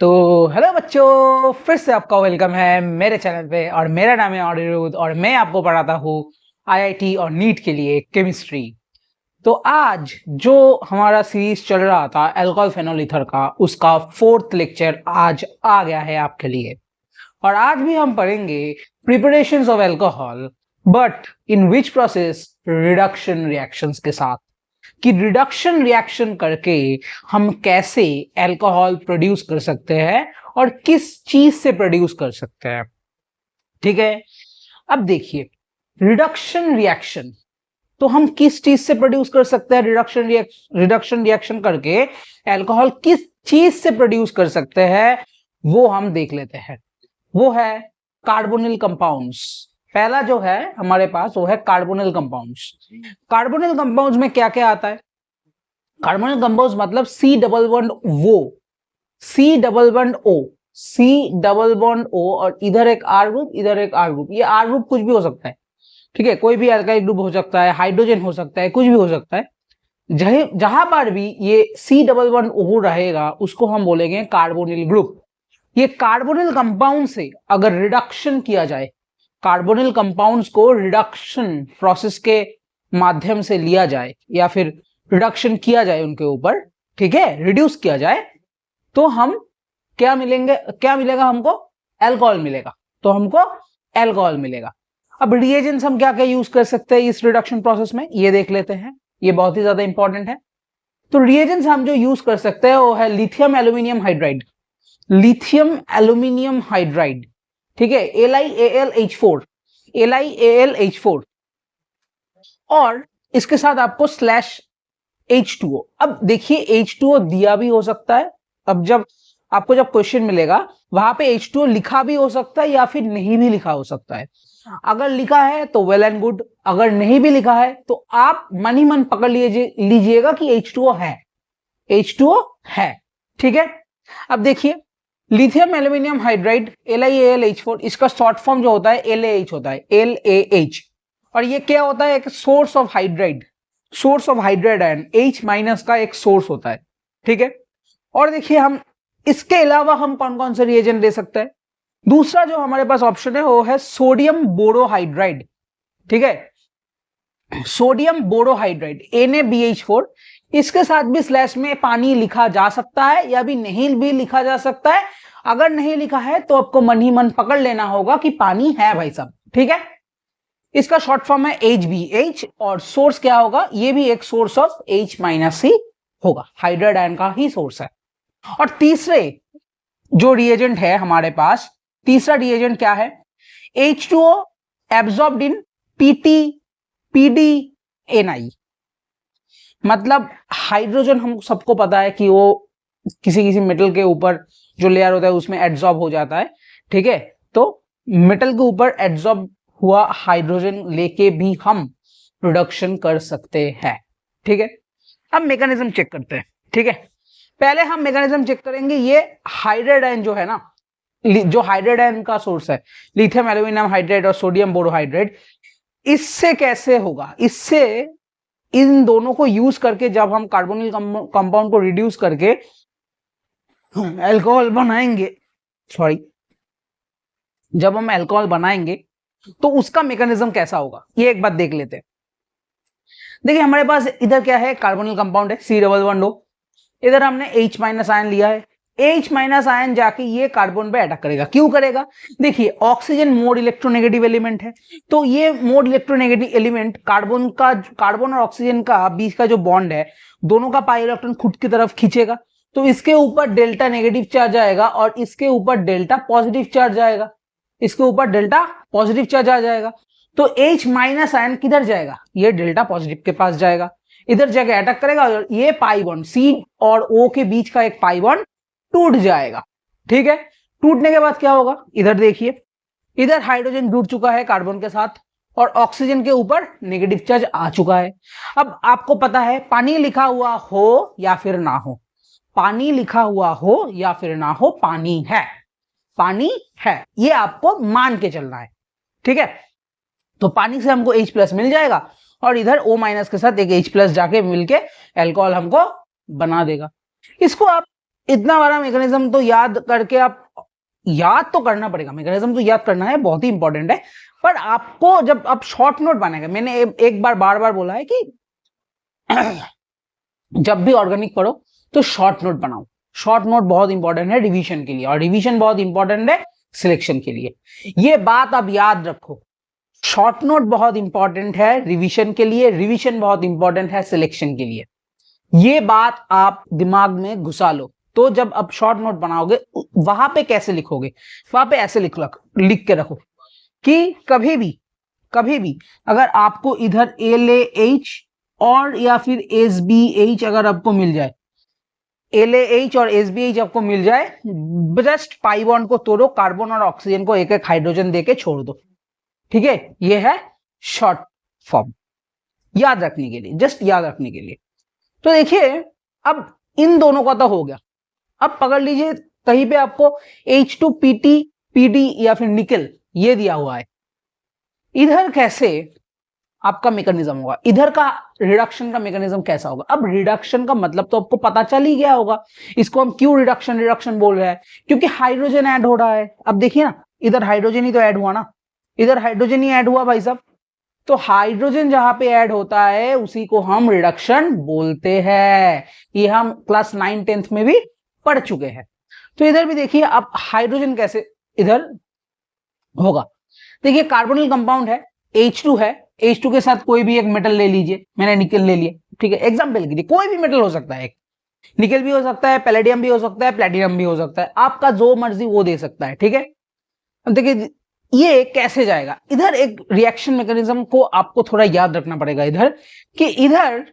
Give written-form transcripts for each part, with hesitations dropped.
तो हेलो बच्चों, फिर से आपका वेलकम है मेरे चैनल पे। और मेरा नाम है अनिरुद्ध और मैं आपको पढ़ाता हूँ आईआईटी और नीट के लिए केमिस्ट्री। तो आज जो हमारा सीरीज चल रहा था अल्कोहल फेनोल ईथर का, उसका 4th लेक्चर आज आ गया है आपके लिए। और आज भी हम पढ़ेंगे preparations of alcohol, but in which process, reduction reactions के साथ। कि रिडक्शन रिएक्शन करके हम कैसे अल्कोहल प्रोड्यूस कर सकते हैं और किस चीज से प्रोड्यूस कर सकते हैं। ठीक है, अब देखिए रिडक्शन रिएक्शन तो हम किस चीज से प्रोड्यूस कर सकते हैं। रिडक्शन रिएक्शन करके अल्कोहल किस चीज से प्रोड्यूस कर सकते हैं वो हम देख लेते हैं। वो है कार्बोनिल कंपाउंड्स। पहला जो है हमारे पास वो है कार्बोनिल कंपाउंड्स। कार्बोनिल कंपाउंड्स में क्या क्या आता है? कार्बोनिल कंपाउंड्स मतलब सी डबल बॉन्ड ओ और इधर एक आर ग्रुप, इधर एक आर ग्रुप। ये आर ग्रुप कुछ भी हो सकता है, ठीक है, कोई भी अल्काइल ग्रुप हो सकता है, हाइड्रोजन हो सकता है, कुछ भी हो सकता है। जहां पर भी ये सी डबल बॉन्ड ओ रहेगा उसको हम बोलेंगे कार्बोनिल ग्रुप। ये कार्बोनिल कंपाउंड से अगर रिडक्शन किया जाए, कार्बोनिल कंपाउंड्स को रिडक्शन प्रोसेस के माध्यम से लिया जाए या फिर रिडक्शन किया जाए उनके ऊपर, ठीक है, रिड्यूस किया जाए, तो हम क्या मिलेगा हमको? अल्कोहल मिलेगा। तो हमको अल्कोहल मिलेगा। अब रिएजेंट्स हम क्या क्या यूज कर सकते हैं इस रिडक्शन प्रोसेस में, ये देख लेते हैं। ये बहुत ही ज्यादा इंपॉर्टेंट है। तो रिएजेंट्स हम जो यूज कर सकते हैं वो है lithium aluminium hydride. Lithium aluminium hydride, ठीक है, LiAlH4 और इसके साथ आपको /H2O। अब देखिए H2O दिया भी हो सकता है। अब जब आपको क्वेश्चन मिलेगा वहां पे H2O लिखा भी हो सकता है या फिर नहीं भी लिखा हो सकता है। अगर लिखा है तो वेल एंड गुड, अगर नहीं भी लिखा है तो आप मन ही मन पकड़ लीजिएगा कि H2O है, ठीक है। अब देखिए लिथियम एल्यूमिनियम हाइड्राइड LiAlH4, इसका शॉर्ट फॉर्म जो होता है LAH होता है, LAH। और ये क्या होता है? एक source of hydride ion, H- का एक सोर्स होता है, ठीक है। और देखिए हम इसके अलावा हम कौन कौन से रिएजेंट ले सकते हैं? दूसरा जो हमारे पास ऑप्शन है वो है सोडियम बोरोहाइड्राइड, ठीक है, सोडियम बोरोहाइड्राइड NaBH4। इसके साथ भी स्लैश में पानी लिखा जा सकता है या भी नहीं भी लिखा जा सकता है। अगर नहीं लिखा है तो आपको मन ही मन पकड़ लेना होगा कि पानी है भाई साहब, ठीक है। इसका शॉर्ट फॉर्म है HBH और सोर्स क्या होगा? ये भी एक सोर्स ऑफ H- होगा, हाइड्राइड आयन का ही सोर्स है। और तीसरे जो रिएजेंट है हमारे पास, तीसरा रिएजेंट क्या है? H2O एब्जॉर्ब्ड इन PDNI। मतलब हाइड्रोजन हम सबको पता है कि वो किसी मेटल के ऊपर जो लेयर होता है उसमें एब्जॉर्ब हो जाता है, ठीक है। तो मेटल के ऊपर एब्जॉर्ब हुआ हाइड्रोजन लेके भी हम प्रोडक्शन कर सकते हैं, ठीक है। अब मैकेनिज्म चेक करते हैं, ठीक है। पहले हम मैकेनिज्म चेक करेंगे। ये हाइड्राइड आयन जो है ना, जो हाइड्राइड आयन का सोर्स है लिथियम एल्यूमिनियम हाइड्राइड और सोडियम बोरोहाइड्राइड, इससे कैसे होगा? इससे इन दोनों को यूज करके जब हम कार्बोनिल कंपाउंड को रिड्यूस करके अल्कोहल बनाएंगे, जब हम अल्कोहल बनाएंगे तो उसका मैकेनिज्म कैसा होगा, ये एक बात देख लेते हैं। देखिए हमारे पास इधर क्या है? कार्बोनिल कंपाउंड है C+O। इधर हमने H- आयन लिया है। H- आयन जाके ये कार्बन पे अटैक करेगा। क्यों करेगा? देखिए ऑक्सीजन मोड इलेक्ट्रोनेगेटिव एलिमेंट है, तो ये मोड इलेक्ट्रोनेगेटिव एलिमेंट कार्बन और ऑक्सीजन का बीच का जो बॉन्ड है, दोनों का पाई इलेक्ट्रॉन खुद की तरफ खींचेगा। तो इसके ऊपर डेल्टा नेगेटिव चार्ज आएगा और इसके ऊपर डेल्टा पॉजिटिव चार्ज आएगा, इसके ऊपर डेल्टा पॉजिटिव चार्ज आ जाएगा। तो H- आयन किधर जाएगा? ये डेल्टा पॉजिटिव के पास जाएगा, इधर जाके अटैक करेगा और ये पाई बॉन्ड C और O के बीच का एक पाई बॉन्ड टूट जाएगा, ठीक है। टूटने के बाद क्या होगा? इधर देखिए, इधर हाइड्रोजन जुड़ चुका है कार्बन के साथ और ऑक्सीजन के ऊपर नेगेटिव चार्ज आ चुका है। अब आपको पता है पानी लिखा हुआ हो या फिर ना हो, पानी लिखा हुआ हो या फिर ना हो, पानी है, ये आपको मान के चलना है, ठीक है। तो पानी से हमको H+ मिल जाएगा और इधर O- के साथ एक H+ जाके मिलके अल्कोहल हमको बना देगा। इसको आप इतना बड़ा मैकेनिज्म तो याद करके आप याद तो करना पड़ेगा, मैकेनिज्म तो याद करना है, बहुत ही इंपॉर्टेंट है। पर आपको जब आप शॉर्ट नोट बनाएंगे, मैंने एक बार बार बार बोला है कि जब भी ऑर्गेनिक पढ़ो तो शॉर्ट नोट बनाओ। शॉर्ट नोट बहुत इंपॉर्टेंट है रिवीजन के लिए, और रिवीजन बहुत इंपॉर्टेंट है सिलेक्शन के लिए। ये बात आप याद रखो, शॉर्ट नोट बहुत इंपॉर्टेंट है रिवीजन के लिए, रिवीजन बहुत इंपॉर्टेंट है सिलेक्शन के लिए। ये बात आप दिमाग में घुसा लो। तो जब आप शॉर्ट नोट बनाओगे वहां पे कैसे लिखोगे, वहां पे ऐसे लिख के रखो कि कभी भी अगर आपको इधर LAH और या फिर SBH अगर आपको मिल जाए, LAH और SBH आपको मिल जाए, जस्ट पाई बॉन्ड को तोड़ो, कार्बन और ऑक्सीजन को एक एक हाइड्रोजन देके छोड़ दो। ठीक है, ये है शॉर्ट फॉर्म, याद रखने के लिए, जस्ट याद रखने के लिए। तो देखिए अब इन दोनों का तो हो गया। अब पकड़ लीजिए कहीं पे आपको H2PT PD या फिर निकल ये दिया हुआ है, इधर कैसे आपका मैकेनिज्म होगा, इधर का रिडक्शन का मैकेनिज्म कैसा होगा। अब रिडक्शन का मतलब तो आपको पता चल ही गया होगा, इसको हम क्यों रिडक्शन बोल रहे हैं, क्योंकि हाइड्रोजन ऐड हो रहा है। अब देखिए ना, इधर हाइड्रोजन ही तो ऐड हुआ ना, इधर हाइड्रोजन ही ऐड हुआ भाई साहब। तो हाइड्रोजन जहां पे ऐड होता है उसी को हम रिडक्शन बोलते हैं। ये हम क्लास 9 10th में भी पढ़ चुके हैं। तो इधर भी देखिए अब हाइड्रोजन कैसे इधर होगा। देखिए कार्बोनिल कंपाउंड है, H2 है, H2 के साथ कोई भी एक मेटल ले लीजिए, मैंने निकल ले लिया, ठीक है, एग्जाम्पल के लिए कोई भी मेटल हो सकता है, निकल भी हो सकता है, पैलेडियम भी हो सकता है, प्लेटिनम भी हो सकता है, आपका जो मर्जी वो दे सकता है। ठीक है, अब देखिए ये कैसे जाएगा, इधर एक रिएक्शन मैकेनिज्म को आपको थोड़ा याद रखना पड़ेगा इधर, कि इधर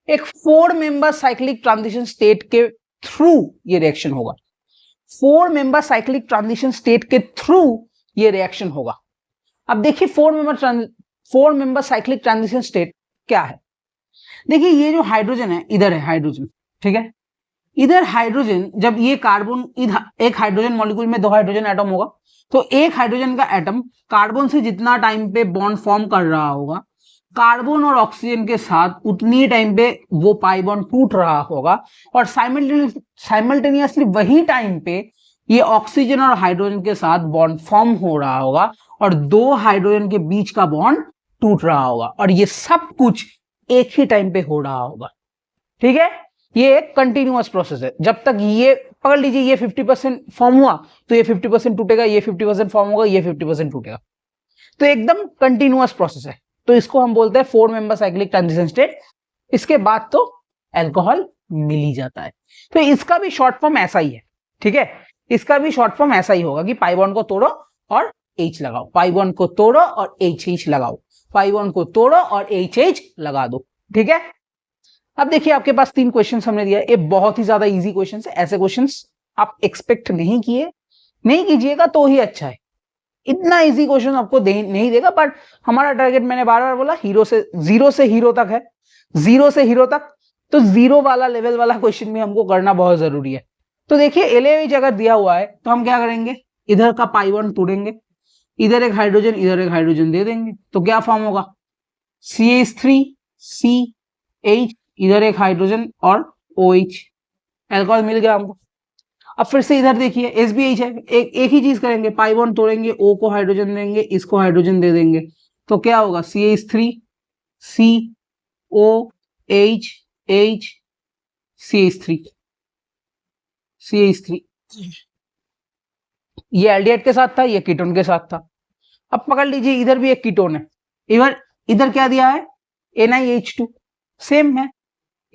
एक 4 मेंबर साइक्लिक ट्रांजिशन स्टेट के थ्रू ये रिएक्शन होगा, 4 मेंबर साइक्लिक ट्रांजिशन स्टेट के थ्रू ये रिएक्शन होगा। अब देखिए 4 मेंबर साइक्लिक ट्रांजिशन स्टेट क्या है। देखिए ये जो हाइड्रोजन है, इधर है हाइड्रोजन, ठीक है, इधर हाइड्रोजन, जब ये कार्बन, एक हाइड्रोजन मॉलिक्यूल में 2 हाइड्रोजन एटम होगा, तो एक हाइड्रोजन का एटम कार्बन से जितना टाइम पे बॉन्ड फॉर्म कर रहा होगा, कार्बन और ऑक्सीजन के साथ उतनी टाइम पे वो पाई बॉन्ड टूट रहा होगा, और साइमल्टेनियसली वही टाइम पे ये ऑक्सीजन और हाइड्रोजन के साथ बॉन्ड फॉर्म हो रहा होगा, और 2 हाइड्रोजन के बीच का बॉन्ड टूट रहा होगा, और ये सब कुछ एक ही टाइम पे हो रहा होगा। ठीक है, ये एक कंटिन्यूअस प्रोसेस है। जब तक ये पकड़ लीजिए ये 50% फॉर्म हुआ तो ये 50% टूटेगा, ये 50% फॉर्म होगा, ये 50% टूटेगा, तो एकदम कंटिन्यूअस प्रोसेस है। तो इसको हम बोलते हैं 4 मेंबर साइक्लिक ट्रांजिशन स्टेट। इसके बाद तो अल्कोहल मिल ही जाता है। तो इसका भी शॉर्ट फॉर्म ऐसा ही है। ठीक है, इसका भी शॉर्ट फॉर्म ऐसा ही होगा कि पाई बॉन्ड को तोड़ो और H लगाओ, पाई बॉन्ड को तोड़ो और HH लगाओ, पाई बॉन्ड को तोड़ो और HH लगा दो। ठीक है, अब देखिए आपके पास 3 क्वेश्चंस हमने दिया, ये बहुत ही ज्यादा इजी क्वेश्चंस है, ऐसे क्वेश्चंस आप एक्सपेक्ट नहीं कीजिएगा तो ही अच्छा है। इतना इजी क्वेश्चन आपको नहीं देगा, बट हमारा टारगेट मैंने बार बार बोला जीरो से हीरो तक है, जीरो से हीरो तक, तो जीरो वाला लेवल वाला क्वेश्चन भी हमको करना बहुत जरूरी है। तो देखिए LAH अगर दिया हुआ है तो हम क्या करेंगे, इधर का पाई बॉन्ड तोड़ेंगे, इधर एक हाइड्रोजन इधर एक हाइड्रोजन दे देंगे, तो क्या फॉर्म होगा CH3CH, इधर एक हाइड्रोजन और OH, अल्कोहल मिल गया हमको। अब फिर से इधर देखिए SBH है, एक ही चीज करेंगे, पाई बॉन्ड तोड़ेंगे, O को हाइड्रोजन देंगे, इसको हाइड्रोजन दे देंगे, तो क्या होगा CH3COH CH3 ये एल्डिहाइड के साथ था, ये कीटोन के साथ था। अब पकड़ लीजिए इधर भी एक कीटोन है, इधर क्या दिया है NiH2, सेम है,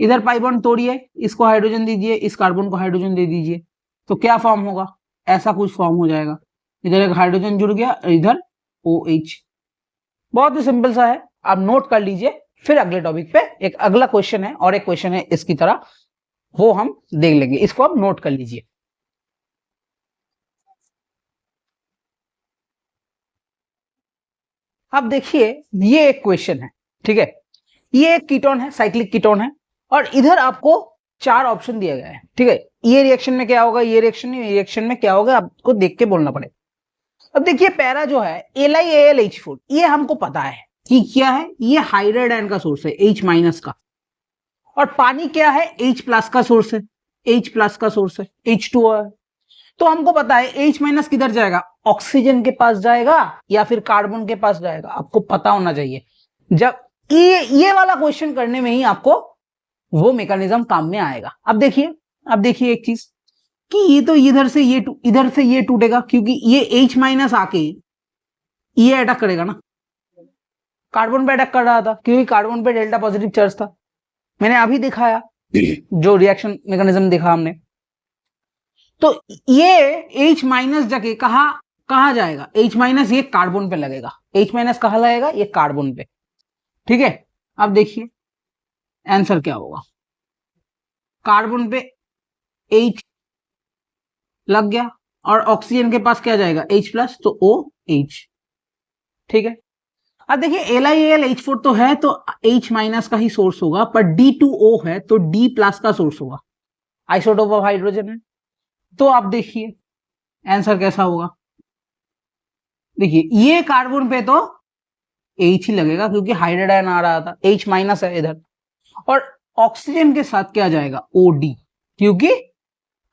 इधर पाई बॉन्ड तोड़िए, इसको हाइड्रोजन दीजिए, इस कार्बन को हाइड्रोजन दे दीजिए, तो क्या फॉर्म होगा, ऐसा कुछ फॉर्म हो जाएगा, इधर एक हाइड्रोजन जुड़ गया, इधर OH। बहुत ही सिंपल सा है, आप नोट कर लीजिए। फिर अगले टॉपिक पे एक अगला क्वेश्चन है और एक क्वेश्चन है इसकी तरह, वो हम देख लेंगे, इसको आप नोट कर लीजिए। अब देखिए ये एक क्वेश्चन है, ठीक है, ये एक कीटोन है, साइक्लिक कीटोन है, और इधर आपको 4 ऑप्शन दिया गया है। ठीक है, ये रिएक्शन में क्या होगा, ये रिएक्शन में क्या होगा, आपको देख के बोलना पड़ेगा। अब देखिए पैरा जो है LiAlH4, ये हमको पता है कि क्या है, ये हाइड्राइड आयन का सोर्स है H- का, और पानी क्या है H+ का सोर्स है, H प्लस का सोर्स है, H2O है। तो हमको पता है H माइनस किधर जाएगा, ऑक्सीजन के पास जाएगा या फिर कार्बन के पास जाएगा, आपको पता होना चाहिए। जब ये वाला क्वेश्चन करने में ही आपको वो मैकेनिज्म काम में आएगा। अब देखिए एक चीज कि ये तो इधर से ये टूटेगा, क्योंकि ये H माइनस आके ये अटैक करेगा ना, कार्बन पे अटैक कर रहा था, क्योंकि कार्बन पे डेल्टा पॉजिटिव चार्ज था। मैंने अभी दिखाया जो रिएक्शन मैकेनिज्म देखा हमने। तो ये H माइनस जाके कहा जाएगा, H माइनस ये कार्बन पे लगेगा, H माइनस कहाँ लगेगा, ये कार्बन पे। ठीक है, अब देखिए आंसर क्या होगा, कार्बन पे H लग गया और ऑक्सीजन के पास क्या जाएगा, H प्लस, तो OH। ठीक है, अब देखिए LiAlH4 तो है, तो H माइनस का ही सोर्स होगा, पर D2O है तो D प्लस का सोर्स होगा, आइसोटोप ऑफ हाइड्रोजन है। तो आप देखिए आंसर कैसा होगा, देखिए ये कार्बन पे तो H ही लगेगा क्योंकि हाइड्रोजन आ रहा था, H माइनस है इधर, और ऑक्सीजन के साथ क्या जाएगा, OD, क्योंकि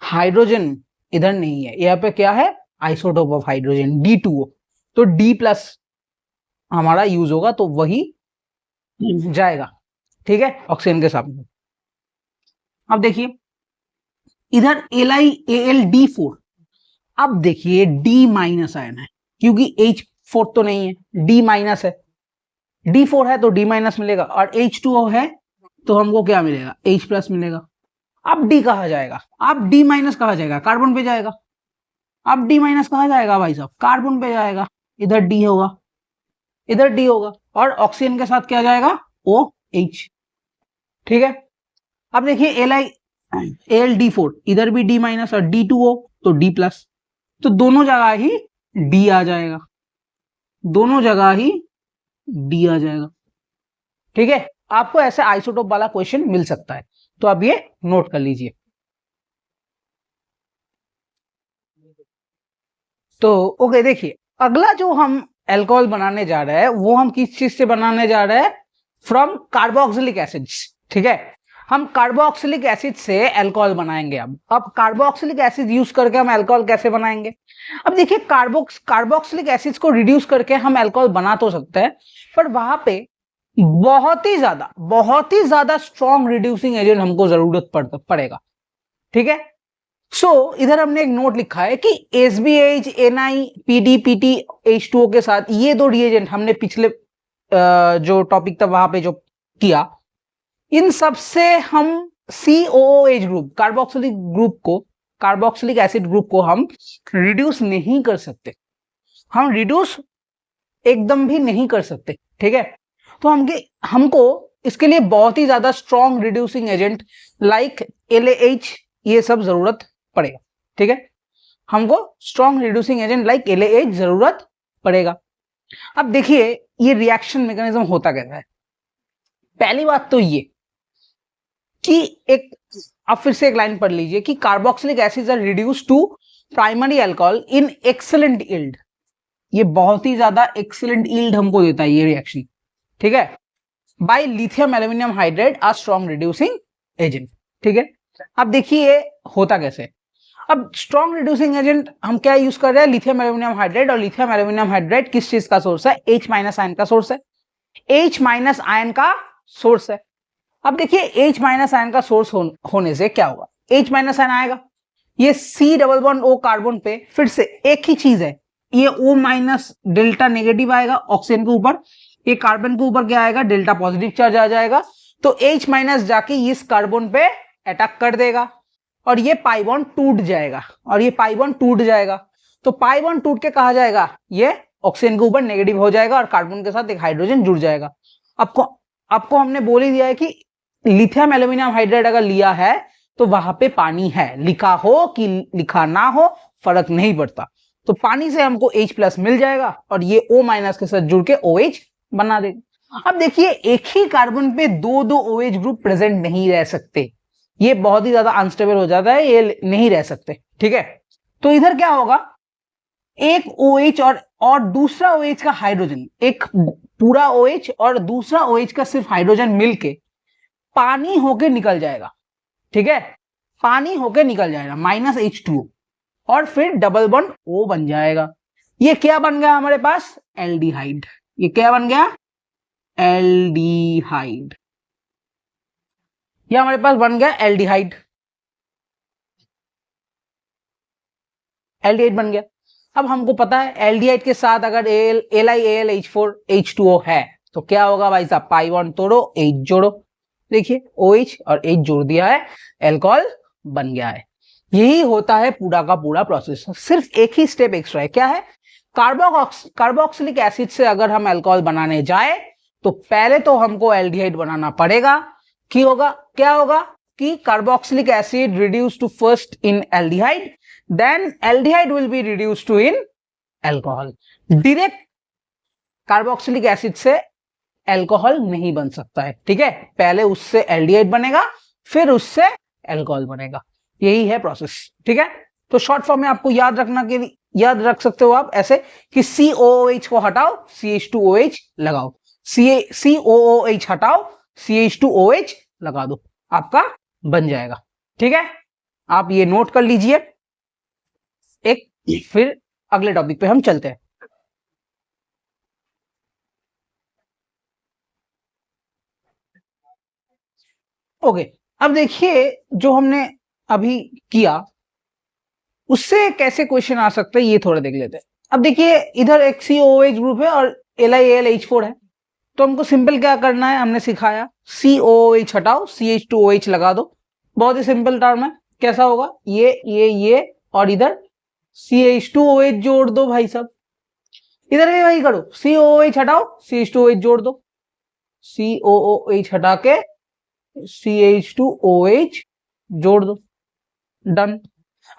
हाइड्रोजन इधर नहीं है, यहाँ पे क्या है, आइसोटोप ऑफ हाइड्रोजन D2O, तो D प्लस हमारा यूज होगा, तो वही जाएगा। ठीक है, ऑक्सीजन के सामने। अब देखिए इधर LiAlD4, अब देखिए D माइनस आयन है, क्योंकि H4 तो नहीं है, D माइनस है, D4 है तो D माइनस मिलेगा, और H2O है तो हमको क्या मिलेगा, H प्लस मिलेगा। अब D कहा जाएगा, अब D माइनस कहा जाएगा, कार्बन पे जाएगा। अब D माइनस कहा जाएगा भाई साहब, कार्बन पे जाएगा, इधर D होगा, इधर D होगा, और ऑक्सीजन के साथ क्या जाएगा, OH। ठीक है, अब देखिए LiAlD4, इधर भी D माइनस और D2O तो D प्लस, तो दोनों जगह ही D आ जाएगा, दोनों जगह ही D आ जाएगा। ठीक है, आपको ऐसे आइसोटोप वाला क्वेश्चन मिल सकता है, तो आप ये नोट कर लीजिए। तो ओके, देखिए अगला जो हम अल्कोहल बनाने जा रहे हैं वो हम किस चीज से बनाने जा रहे हैं, फ्रॉम कार्बोक्सिलिक एसिड्स। ठीक है, हम कार्बोक्सिलिक एसिड से अल्कोहल बनाएंगे। अब कार्बोक्सिलिक एसिड यूज करके हम अल्कोहल कैसे बनाएंगे, अब देखिए कार्बोक्सिलिक एसिड को रिड्यूस करके हम अल्कोहल बना तो सकते हैं, पर वहां पे बहुत ही ज्यादा स्ट्रॉन्ग रिड्यूसिंग एजेंट हमको जरूरत पड़ेगा। ठीक है, इधर हमने एक नोट लिखा है कि SbH, Ni, PD, PT, H2O के साथ ये दो रिएजेंट हमने पिछले जो टॉपिक था वहां पे जो किया, इन सब से हम COOH group, carboxylic acid group को हम रिड्यूस नहीं कर सकते, हम रिड्यूस एकदम भी नहीं कर सकते। ठीक है, तो हमको इसके लिए बहुत ही ज्यादा strong reducing agent like LAH ये सब जरूरत पड़ेगा। ठीक है, हमको strong reducing agent like LAH जरूरत पड़ेगा। अब देखिए ये रिएक्शन मैकेनिज्म होता कैसा है। पहली बात तो ये कि अब फिर से एक लाइन पढ़ लीजिए कि carboxylic acids are reduced to primary alcohol in excellent yield, ये बहुत ही ज्यादा एक्सीलेंट यील्ड हमको देता है ये रिएक्शन। ठीक है, बाय लिथियम एल्यूमिनियम हाइड्राइड आ स्ट्रॉन्ग रिड्यूसिंग एजेंट। ठीक है, अब देखिए होता कैसे। अब स्ट्रॉन्ग रिड्यूसिंग एजेंट हम क्या यूज कर रहे हैं, लिथियम एल्यूमिनियम हाइड्राइड, और लिथियम एल्यूमिनियम हाइड्राइड किस चीज का सोर्स है, H माइनस आयन का सोर्स है, H माइनस आयन का सोर्स है। अब देखिए H माइनस आयन का सोर्स होने से क्या होगा, H माइनस आयन आएगा, ये C double bond O carbon पे फिर से एक ही चीज है, ये O माइनस डेल्टा नेगेटिव आएगा ऑक्सीजन के ऊपर, ये कार्बन के ऊपर क्या आएगा, डेल्टा पॉजिटिव चार्ज आ जाएगा, तो H माइनस जाके इस कार्बन पे अटैक कर देगा और ये पाई बॉन्ड टूट जाएगा, और ये पाई बॉन्ड टूट जाएगा, तो पाई बॉन्ड टूट के कहा जाएगा ये ऑक्सीजन के ऊपर नेगेटिव हो जाएगा और कार्बन के साथ एक हाइड्रोजन जुड़ जाएगा। आपको हमने बोल ही दिया है कि लिथियम एल्यूमिनियम हाइड्राइड अगर लिया है तो वहां पे पानी है, लिखा हो कि लिखा ना हो फर्क नहीं पड़ता, तो पानी से हमको H प्लस मिल जाएगा और ये O माइनस के साथ जुड़ के OH बना देगा। अब देखिए एक ही कार्बन पे दो OH ग्रुप प्रेजेंट नहीं रह सकते, ये बहुत ही ज्यादा अनस्टेबल हो जाता है, ये नहीं रह सकते। ठीक है, तो इधर क्या होगा, एक OH और दूसरा OH का हाइड्रोजन, एक पूरा OH और दूसरा OH का सिर्फ हाइड्रोजन मिलके पानी होके निकल जाएगा। ठीक है, पानी होके निकल जाएगा -H2O और फिर डबल बॉन्ड O बन जाएगा। ये क्या बन गया हमारे पास? एल्डिहाइड। ये क्या बन गया? एल्डिहाइड। ये हमारे पास बन गया एल्डिहाइड। एल्डिहाइड बन गया। अब हमको पता है एल्डिहाइड के साथ अगर LiAlH4H2O है तो क्या होगा भाई साहब? पाई बॉन्ड तोड़ो, H जोड़ो। देखिए OH और H जोड़ दिया है, एल्कोहल बन गया है। यही होता है पूरा का पूरा प्रोसेस। सिर्फ एक ही स्टेप एक्स्ट्रा है, क्या है? कार्बोक्सिलिक एसिड से अगर हम अल्कोहल बनाने जाए तो पहले तो हमको एल्डिहाइड बनाना पड़ेगा। की होगा क्या होगा कि carboxylic acid reduce to first in aldehyde, then aldehyde will be reduce to in alcohol. Direct carboxylic acid से अल्कोहल नहीं बन सकता है, ठीक है? पहले उससे एल्डिहाइड बनेगा, फिर उससे अल्कोहल बनेगा। यही है प्रोसेस, ठीक है? तो शॉर्ट फॉर्म में आपको याद रखना के लिए याद रख सकते हो आप ऐसे कि COOH को हटाओ, CH2OH लगाओ, COOH हटाओ, CH2OH लगा दो, आपका बन जाएगा, ठीक है? आप ये नोट कर लीजिए। एक फिर अगले टॉपिक पे हम चलते हैं। ओके, अब देखिए जो हमने अभी किया उससे कैसे क्वेश्चन आ सकते हैं ये थोड़ा देख लेते हैं। अब देखिए इधर एक COOH ग्रुप है और LiAlH4 है, तो हमको सिंपल क्या करना है, हमने सिखाया COOH हटाओ, CH2OH लगा दो। बहुत ही सिंपल टर्म है। कैसा होगा? ये और इधर CH2OH जोड़ दो भाई साहब। इधर भी वही करो, COOH हटाओ, CH2OH जोड़ दो, COOH हटा के CH2OH जोड़ दो, डन।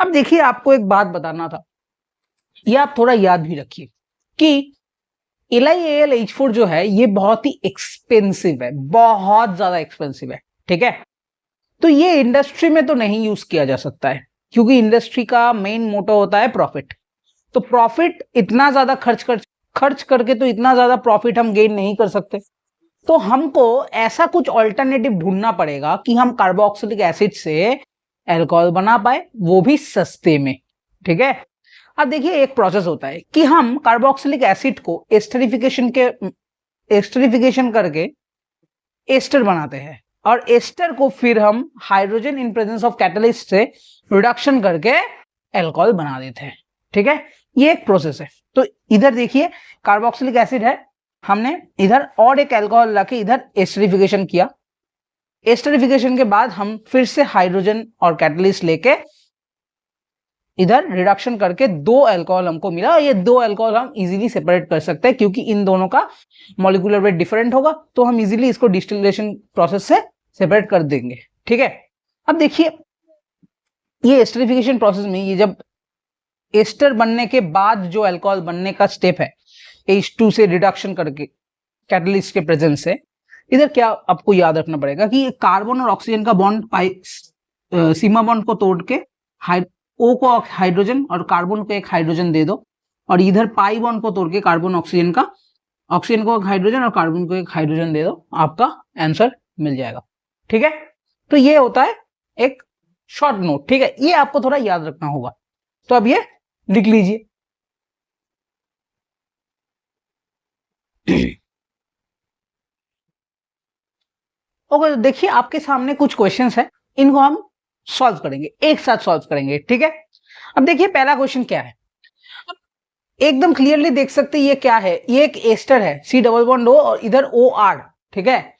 अब देखिए आपको एक बात बताना था, ये आप थोड़ा याद भी रखिए कि LiAlH4 जो है ये बहुत ही एक्सपेंसिव है, बहुत ज्यादा एक्सपेंसिव है, ठीक है? तो ये इंडस्ट्री में तो नहीं यूज किया जा सकता है क्योंकि इंडस्ट्री का मेन मोटो होता है प्रॉफिट। तो प्रॉफिट इतना ज्यादा खर्च करके तो इतना ज्यादा प्रॉफिट हम गेन नहीं कर सकते। तो हमको ऐसा कुछ ऑल्टरनेटिव ढूंढना पड़ेगा कि हम कार्बोक्सिलिक एसिड से अल्कोहल बना पाए, वो भी सस्ते में, ठीक है? अब देखिए एक प्रोसेस होता है कि हम कार्बोक्सिलिक एसिड को एस्टरिफिकेशन करके एस्टर बनाते हैं और एस्टर को फिर हम hydrogen in presence of catalyst से रिडक्शन करके अल्कोहल बना देते हैं, ठीक है? ये एक प्रोसेस है। तो इधर देखिए कार्बोक्सिलिक एसिड है, हमने इधर और एक अल्कोहल लाके इधर एस्टरिफिकेशन किया। एस्टरिफिकेशन के बाद हम फिर से हाइड्रोजन और कैटलिस्ट लेके इधर रिडक्शन करके दो अल्कोहल हमको मिला और ये दो अल्कोहल हम इजीली सेपरेट कर सकते हैं क्योंकि इन दोनों का मॉलिक्यूलर वेट डिफरेंट होगा, तो हम इजीली इसको डिस्टिलेशन प्रोसेस से सेपरेट कर देंगे, ठीक है? अब देखिए ये एस्टरिफिकेशन प्रोसेस में ये जब एस्टर बनने के बाद जो अल्कोहल बनने का स्टेप है, H2 से रिडक्शन करके कैटलिस्ट के प्रेजेंस से, इधर क्या आपको याद रखना पड़ेगा कि कार्बन और ऑक्सीजन का बॉन्ड सीमा बॉन्ड को तोड़ के O को हाइड्रोजन और कार्बन को एक हाइड्रोजन दे दो और इधर पाई बॉन्ड को तोड़ के कार्बन ऑक्सीजन को एक हाइड्रोजन और कार्बन को एक हाइड्रोजन दे दो, आपका आंसर मिल जाएगा, ठीक है? तो ये होता है एक शॉर्ट नोट, ठीक है? ये आपको थोड़ा याद रखना होगा, तो अब ये लिख लीजिए। ओके, तो देखिए आपके सामने कुछ क्वेश्चंस है, इनको हम सॉल्व करेंगे, एक साथ सॉल्व करेंगे, ठीक है? अब देखिए पहला क्वेश्चन क्या है, एकदम क्लियरली देख सकते हैं ये क्या है, ये एक एस्टर है C+O और इधर OR, ठीक है?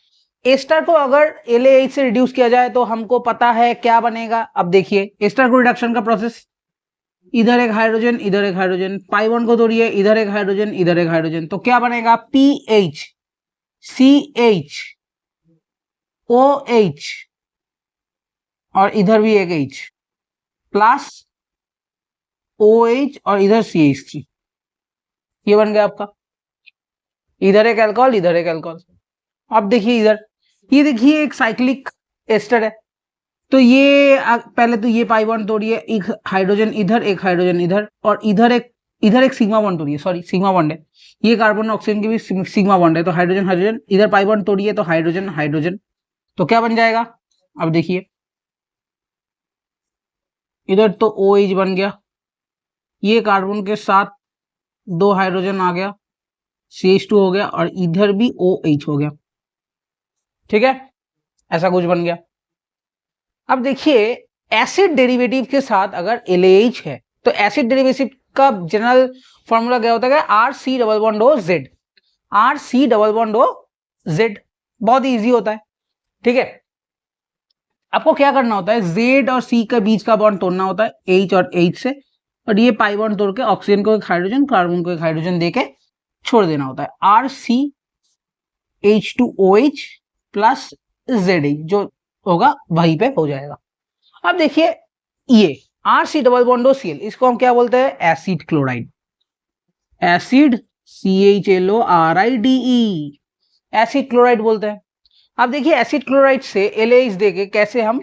एस्टर को अगर LAH से रिड्यूस किया जाए तो हमको पता है क्या बनेगा। अब देखिए एस्टर को रिडक्शन का प्रोसेस, इधर एक हाइड्रोजन, पाई बॉन्ड को तोड़िए, इधर एक हाइड्रोजन, तो क्या बनेगा? PH CH OH और इधर भी एक H प्लस OH और इधर CH3, ये बन गया आपका। इधर एक अल्कोहल, इधर एक अल्कोहल। अब देखिए इधर, ये देखिए एक साइक्लिक एस्टर है, तो ये पहले तो ये पाई बॉन्ड तोड़िए, एक हाइड्रोजन इधर, एक हाइड्रोजन इधर और इधर एक सिग्मा बॉन्ड तोड़िए, सॉरी सिग्मा बॉन्ड है, ये कार्बन ऑक्सीजन की भी सिग्मा बॉन्ड है, तो हाइड्रोजन इधर पाई बॉन्ड तोड़िए, तो हाइड्रोजन, तो क्या बन जाएगा? अब देखिए इधर तो OH बन गया, ये कार्बन के साथ 2 हाइड्रोजन आ गया, CH2 हो गया, और इधर भी OH हो गया। ठीक है, ऐसा कुछ बन गया। अब देखिए एसिड डेरिवेटिव के साथ अगर LAH है तो एसिड डेरिवेटिव का जनरल फॉर्मूला क्या होता है? RC≡Z। RC≡Z बहुत इजी होता है। ठीक है, आपको क्या करना होता है, Z और C के बीच का बॉन्ड तोड़ना होता है H और H से, और ये पाई बॉन्ड तोड़ के ऑक्सीजन को एक हाइड्रोजन, कार्बन को एक हाइड्रोजन देके छोड़ देना होता है। RCH2OH प्लस ZH जो होगा वहीं पे हो जाएगा। अब देखिए ये RC≡CL, इसको हम क्या बोलते हैं? Acid chloride. Acid CHLORIDE, acid chloride बोलते हैं। अब देखिए एसिड क्लोराइड से LAH देके कैसे हम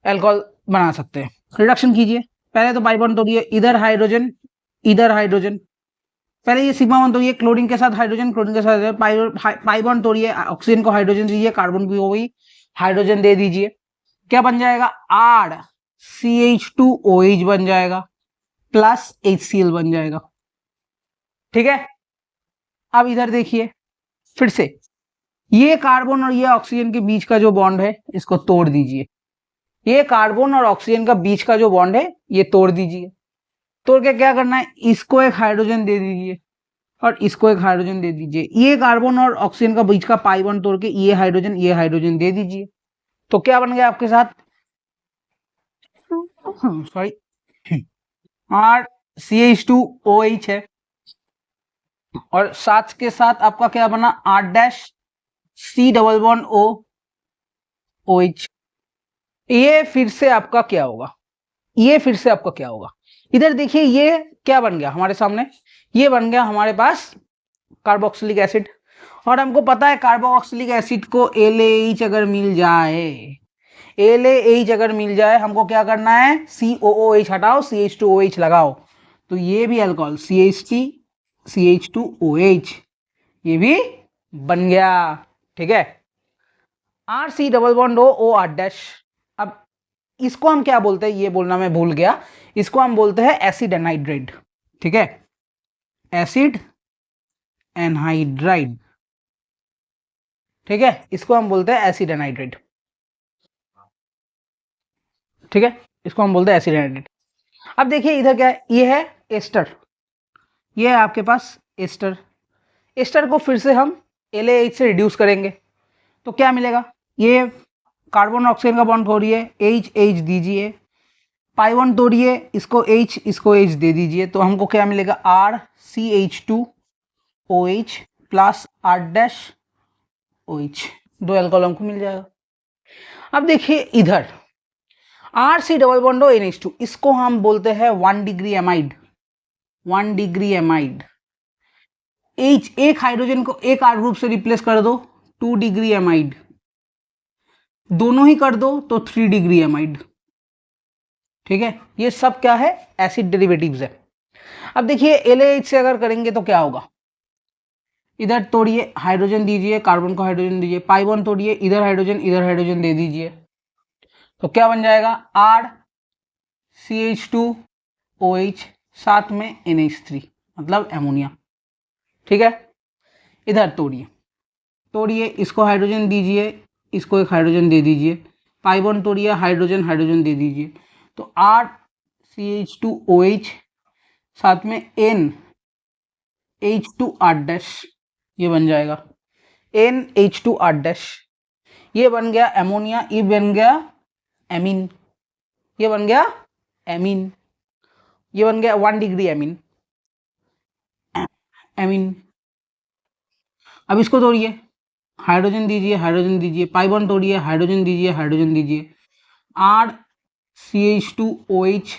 अल्कोहल बना सकते हैं। रिडक्शन कीजिए, पहले तो पाई बॉन्ड तोड़िए, इधर हाइड्रोजन इधर हाइड्रोजन, पहले ये सिग्मा बॉन्ड तोड़िए, क्लोरीन के साथ हाइड्रोजन, क्लोरीन के साथ पाई बॉन्ड तोड़िए, ऑक्सीजन को हाइड्रोजन दीजिए, कार्बन को वही हाइड्रोजन दे दीजिए, क्या बन जाएगा? RCH2OH बन जाएगा प्लस HCl बन जाएगा। ठीक है, अब इधर देखिए फिर से, ये कार्बन और ये ऑक्सीजन के बीच का जो बॉन्ड है इसको तोड़ दीजिए, ये कार्बन और ऑक्सीजन का बीच का जो बॉन्ड है ये तोड़ दीजिए। तोड़ के क्या करना है? इसको एक हाइड्रोजन दे दीजिए और इसको एक हाइड्रोजन दे दीजिए। ये कार्बन और ऑक्सीजन का बीच का पाई बॉन्ड तोड़ के ये हाइड्रोजन दे दीजिए। तो क्या बन गया आपके साथ? सॉरी, RCH2OH है, और साथ के साथ आपका क्या बना? R'(C≡O)OH। ये फिर से आपका क्या होगा? इधर देखिए ये क्या बन गया हमारे सामने? ये बन गया हमारे पास कार्बोक्सिलिक एसिड, और हमको पता है कार्बोक्सिलिक एसिड को LAH अगर मिल जाए हमको क्या करना है? COOH हटाओ, CH2OH लगाओ, तो ये भी अल्कोहल CH2OH ये भी बन गया। ठीक है, RC≡OR'। अब इसको हम क्या बोलते हैं? ये बोलना मैं भूल गया, इसको हम बोलते हैं एसिड एनहाइड्राइड। ठीक है, एसिड एनहाइड्राइड। ठीक है, इसको हम बोलते हैं एसिड एनहाइड्राइड। ठीक है, इसको हम बोलते हैं एसिड एनहाइड्राइड। अब देखिए इधर क्या है? ये है एस्टर, ये है आपके पास एस्टर। एस्टर को फिर से हम LAH से रिड्यूस करेंगे तो क्या मिलेगा? ये कार्बन ऑक्सीजन का बॉन्ड तोड़िए, H दीजिए, पाई बॉन्ड तोड़िए, इसको H दे दीजिए, तो हमको क्या मिलेगा? RCH2OH प्लस R'OH, 2 अल्कोहल हमको मिल जाएगा। अब देखिए इधर RC≡NH2, इसको हम बोलते हैं 1 डिग्री एमाइड। एक हाइड्रोजन को एक R ग्रुप से रिप्लेस कर दो, 2 डिग्री एमाइड, दोनों ही कर दो तो 3 डिग्री एमाइड। ठीक है, ये सब क्या है? एसिड डेरिवेटिव्स है। अब देखिए LAH से अगर करेंगे तो क्या होगा? इधर तोड़िए, हाइड्रोजन दीजिए, कार्बन को हाइड्रोजन दीजिए, पाई बॉन्ड तोड़िए, इधर हाइड्रोजन दे दीजिए, तो क्या बन जाएगा? RCH2OH साथ में NH3 मतलब एमोनिया। ठीक है, इधर तोड़िए, इसको हाइड्रोजन दीजिए, इसको एक हाइड्रोजन दे दीजिए, पाई बॉन्ड तोड़िए, हाइड्रोजन दे दीजिए, तो RCH2OH साथ में NH2R' ये बन जाएगा, NH2R', ये बन गया एमोनिया, ये बन गया एमीन, ये बन गया 1 डिग्री एमीन। अब इसको तोड़िए, हाइड्रोजन दीजिए, पाई बॉन्ड तोड़िए, हाइड्रोजन दीजिए, RCH2OH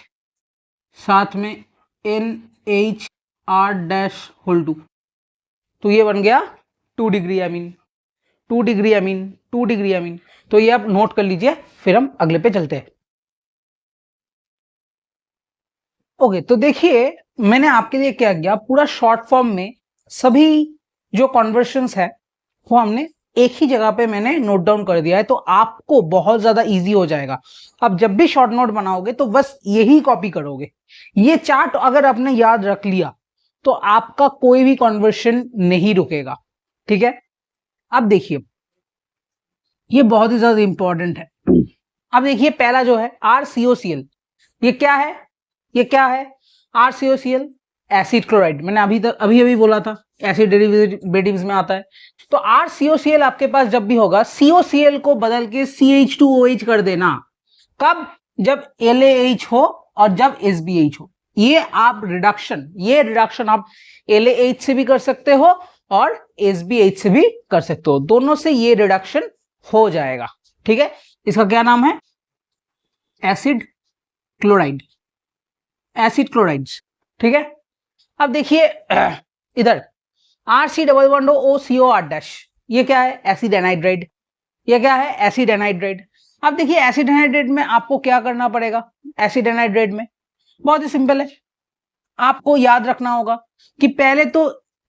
साथ में NHR'2, तो ये बन गया 2 डिग्री एमीन। तो ये आप नोट कर लीजिए, फिर हम अगले पे चलते हैं। ओके, तो देखिए मैंने आपके लिए क्या किया, पूरा शॉर्ट फॉर्म में सभी जो कन्वर्शंस है वो हमने एक ही जगह पे मैंने नोट डाउन कर दिया है, तो आपको बहुत ज्यादा इजी हो जाएगा। अब जब भी शॉर्ट नोट बनाओगे तो बस यही कॉपी करोगे। ये चार्ट अगर आपने याद रख लिया तो आपका कोई भी कॉन्वर्शन नहीं रुकेगा। ठीक है, अब देखिए ये बहुत ही ज्यादा इंपॉर्टेंट है। अब देखिए पहला जो है RCOCl, ये क्या है? ये क्या है RCOCl? Acid chloride. मैंने अभी बोला था एसिड डेरिवेटिव्स में आता है। तो RCOCl आपके पास जब भी होगा, COCl को बदल के CH2OH कर देना। कब? जब LaH हो और जब SBH हो। ये रिडक्शन आप LaH से भी कर सकते हो और SBH से भी कर सकते हो, दोनों से ये रिडक्शन हो जाएगा। ठीक है, इसका क्या नाम है? Acid chloride, acid chlorides. ठीक है, अब देखिए इधर RC≡OCO8-, ये क्या है? Acid anhydride. ये क्या है? Acid anhydride. अब देखिए एसिड एनाइड्राइड में आपको क्या करना पड़ेगा? एसिड एनाइड्राइड में बहुत ही सिंपल है, आपको याद रखना होगा कि पहले तो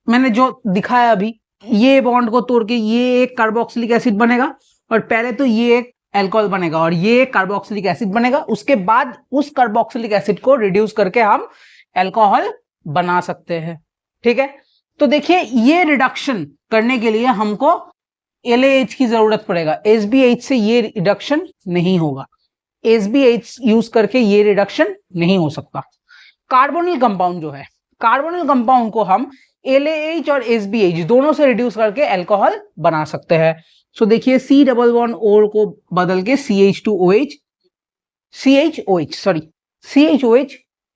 मैंने जो दिखाया अभी, ये बॉन्ड को तोड़ के ये एक कार्बोक्सिलिक एसिड बनेगा, और पहले तो ये एक अल्कोहल बनेगा और ये एक कार्बोक्सिलिक एसिड बनेगा। उसके बाद उस कार्बोक्सिलिक एसिड को रिड्यूस करके हम अल्कोहल बना सकते हैं। ठीक है, तो देखिए ये रिडक्शन करने के लिए हमको LaH की जरूरत पड़ेगा। SBH से ये रिडक्शन नहीं होगा, SBH यूज करके ये रिडक्शन नहीं हो सकता। कार्बोनिल कंपाउंड जो है, कार्बोनिल कंपाउंड को हम LaH और SBH दोनों से रिड्यूस करके अल्कोहल बना सकते हैं। सो देखिए C≡O को बदल के CH2OH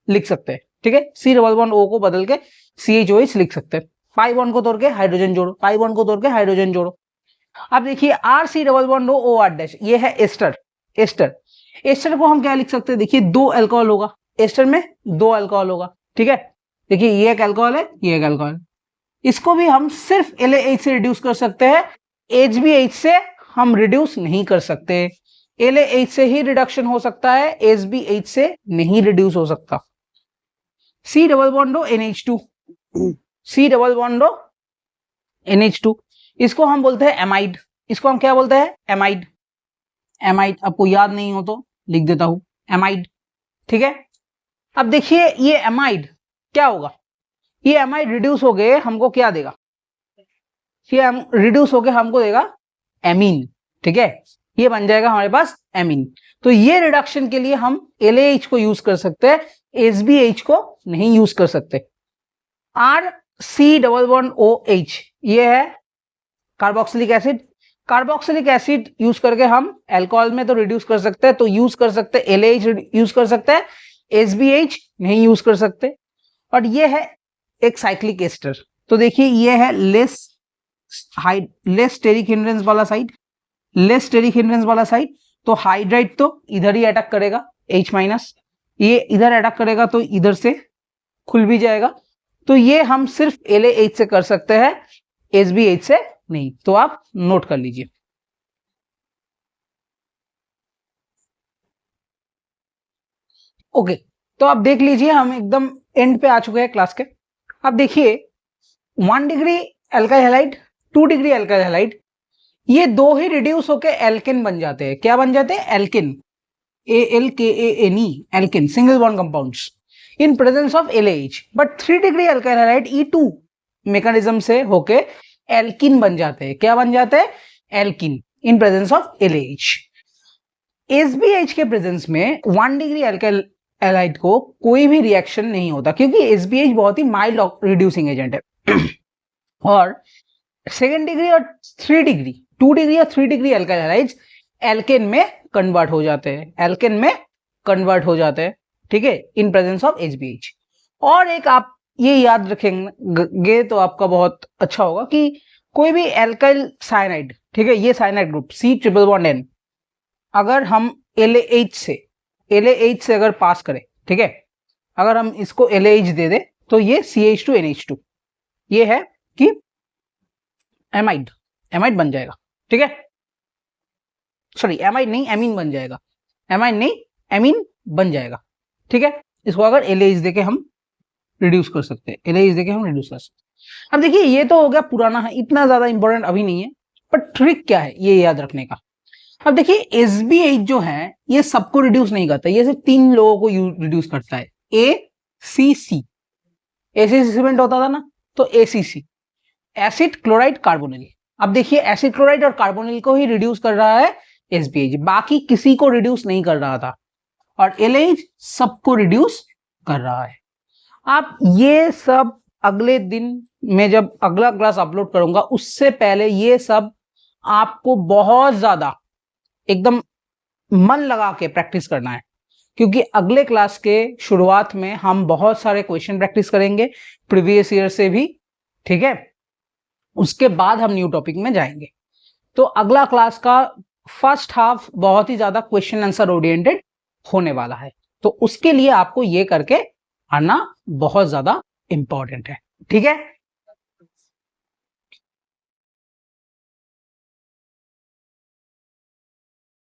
लिख सकते हैं। ठीक है, C≡O को बदल के CHOH लिख सकते हैं। पाई बॉन्ड को तोड़ के हाइड्रोजन जोड़ो, पाई बॉन्ड को तोड़ के हाइड्रोजन जोड़ो। अब देखिए RC≡OH, ये है एस्टर। एस्टर को हम क्या लिख सकते हैं? देखिए दो अल्कोहल होगा, एस्टर में दो अल्कोहल होगा। ठीक है, देखिए ये एक अल्कोहल है, ये एक अल्कोहल है। इसको भी हम सिर्फ LaH से रिड्यूस कर सकते हैं, HBH से हम रिड्यूस नहीं कर सकते। LaH से ही रिडक्शन हो सकता है, SBH से नहीं रिड्यूस हो सकता। C≡NH2, C≡NH2, इसको हम बोलते हैं एमाइड। इसको हम क्या बोलते हैं? एमाइड। आपको याद नहीं हो तो लिख देता हूं, एमाइड। ठीक है, अब देखिए ये एमाइड क्या होगा? ये एमाइड रिड्यूस हो गए हमको क्या देगा? ये रिड्यूस हो गए हमको देगा एमीन। ठीक है, ये बन जाएगा हमारे पास एमीन। तो ये रिडक्शन के लिए हम LaH को यूज कर सकते हैं, SBH को नहीं यूज कर सकते। RC≡OH, ये है carboxylic acid. Carboxylic acid use करके हम अल्कोहल में तो रिड्यूस कर सकते हैं, तो यूज कर सकते हैं LaH यूज कर सकते हैं, SBH नहीं यूज कर सकते। और ये है एक साइक्लिक एस्टर। तो देखिए ये है लेस स्टेरिक हिंड्रेंस वाला साइड, तो हाइड्राइड तो इधर ही अटैक करेगा, H-, ये इधर अटैक करेगा तो इधर से खुल भी जाएगा। तो ये हम सिर्फ LaH से कर सकते हैं, SBH से नहीं। तो आप नोट कर लीजिए। ओके, तो आप देख लीजिए हम एकदम एंड पे आ चुके हैं क्लास के। अब देखिए 1 degree alkyl halide, 2 degree alkyl halide, ये दो ही रिड्यूस होके एल्केन बन जाते हैं। क्या बन जाते हैं? Alkane, ALKANE, alkane, single bond compounds in presence of LaH। But 3 degree alkyl halide E2 mechanism से होके एल्किन बन जाते हैं। क्या बन जाते हैं? Alkene, in presence of LaH। SBH के प्रेजेंस में 1 डिग्री अल्काइल हैलाइड को कोई भी रिएक्शन नहीं होता, क्योंकि SBH बहुत ही माइल्ड रिड्यूसिंग एजेंट है। और 2 डिग्री और 3 डिग्री, 2 डिग्री और 3 डिग्री अल्काइल हैलाइड्स एल्केन में कन्वर्ट हो जाते हैं, ठीक है, इन प्रेजेंस ऑफ SBH। और एक आप ये याद रखेंगे तो आपका बहुत अच्छा होगा कि कोई भी एल्काइल साइनाइड, ठीक है, ये साइनाइड ग्रुप C≡N, अगर हम LaH से अगर पास करें, ठीक है, अगर हम इसको LaH दे दे तो ये CH2NH2, ये है कि एमाइड बन जाएगा। ठीक है, सॉरी एमाइड नहीं, एमीन बन जाएगा, एमीन बन जाएगा। ठीक है, इसको अगर LaH देके हम रिड्यूस कर सकते हैं, अब देखिए ये तो हो गया पुराना है, इतना ज्यादा इंपॉर्टेंट अभी नहीं है। पर ट्रिक क्या है ये याद रखने का। अब देखिए SBH जो है ये सबको रिड्यूस नहीं करता, ये सिर्फ 3 लोगों को रिड्यूस करता है, ACC। ACC सीमेंट होता था ना, तो ACC एसिड क्लोराइड कार्बोनिल। अब देखिए एसिड क्लोराइड और कार्बोनिल को ही रिड्यूस कर रहा है SBH, बाकी किसी को रिड्यूस नहीं कर रहा था, और LH सबको रिड्यूस कर रहा है। आप ये सब अगले दिन में जब अगला क्लास अपलोड करूंगा उससे पहले ये सब आपको बहुत ज्यादा एकदम मन लगा के प्रैक्टिस करना है, क्योंकि अगले क्लास के शुरुआत में हम बहुत सारे क्वेश्चन प्रैक्टिस करेंगे प्रीवियस ईयर से भी, ठीक है। उसके बाद हम न्यू टॉपिक में जाएंगे। तो अगला क्लास का फर्स्ट हाफ बहुत ही ज्यादा क्वेश्चन आंसर ओरिएंटेड होने वाला है, तो उसके लिए आपको ये करके आना बहुत ज्यादा इंपॉर्टेंट है, ठीक है।